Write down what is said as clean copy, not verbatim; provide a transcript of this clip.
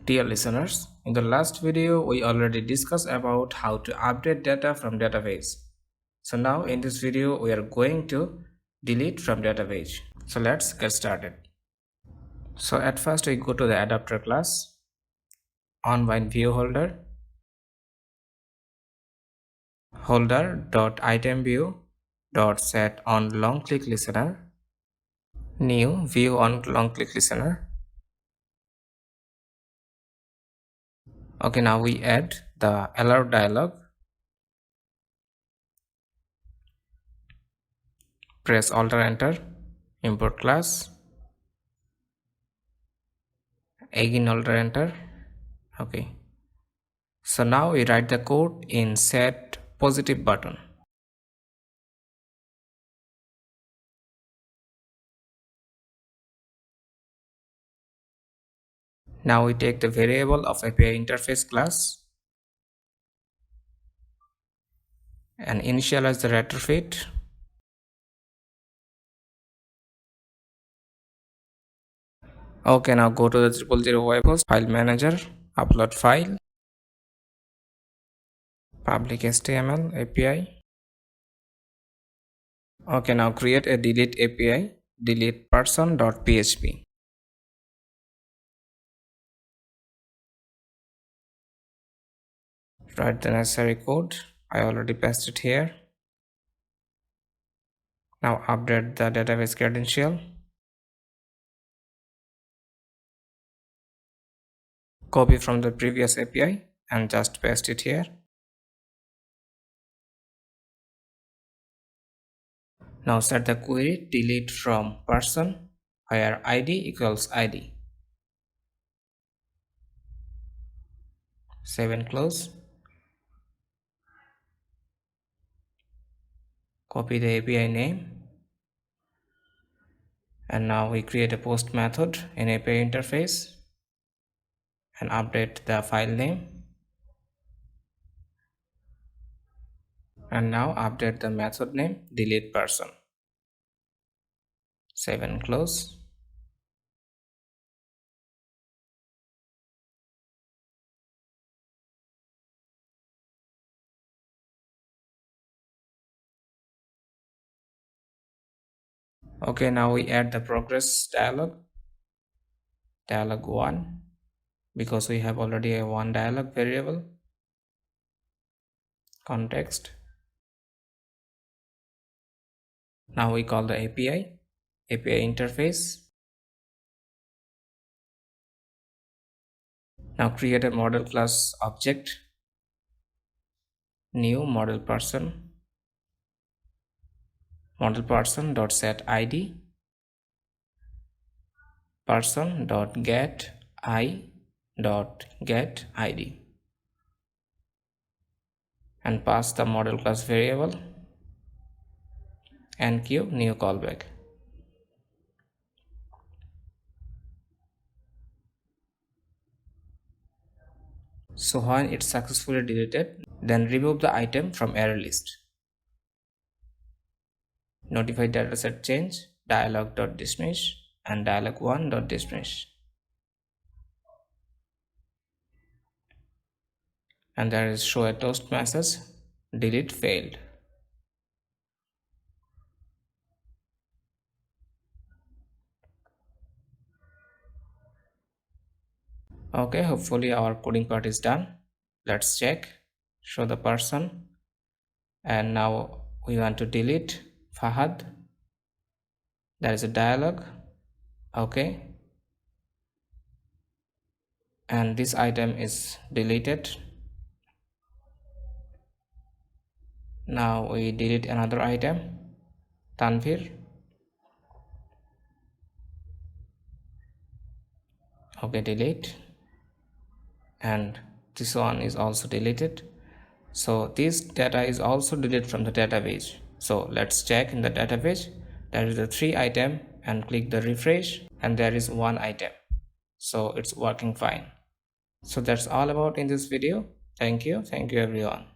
Dear listeners, in the last video we already discussed about how to update data from database. So now in this video we are going to delete from database. So let's get started. So at first we go to the adapter class, OnBindViewHolder, holder.itemView.set on long click listener, new view on long click listener. Okay, now we add the alert dialog. Press Alt or Enter, import class, again Alt or Enter. Okay, so now we write the code in set positive button. Now we take the variable of ApiInterface class and initialize the retrofit. Okay, now go to the 000 web host, file manager, upload file, public HTML API. Okay, now create a delete API, delete person.php. Write the necessary code. I already pasted here. Now update the database credential. Copy from the previous API and just paste it here. Now set the query delete from person where id equals id. Save and close. Copy the API name. And now we create a post method in API interface and update the file name. And now update the method name delete person. Save and close. Okay, now we add the progress dialog 1, because we have already a one dialog variable. Context. Now we call the API interface. Now create a model class object, new model person dot set id, person dot get id, and pass the model class variable enqueue new callback. So when it's successfully deleted, then remove the item from array list. Notify dataset change dialog.dismiss and dialog1.dismiss. And there is show a toast message, delete failed. Okay, hopefully our coding part is done. Let's check. Show the person, and now we want to delete Fahad. There is a dialog. Okay, and this item is deleted. Now we delete another item, Tanvir. Okay, delete, and this one is also deleted. So this data is also deleted from the database. So let's check in the database. There is a 3 item and click the refresh, and there is 1 item. So it's working fine. So that's all about in this video. Thank you everyone.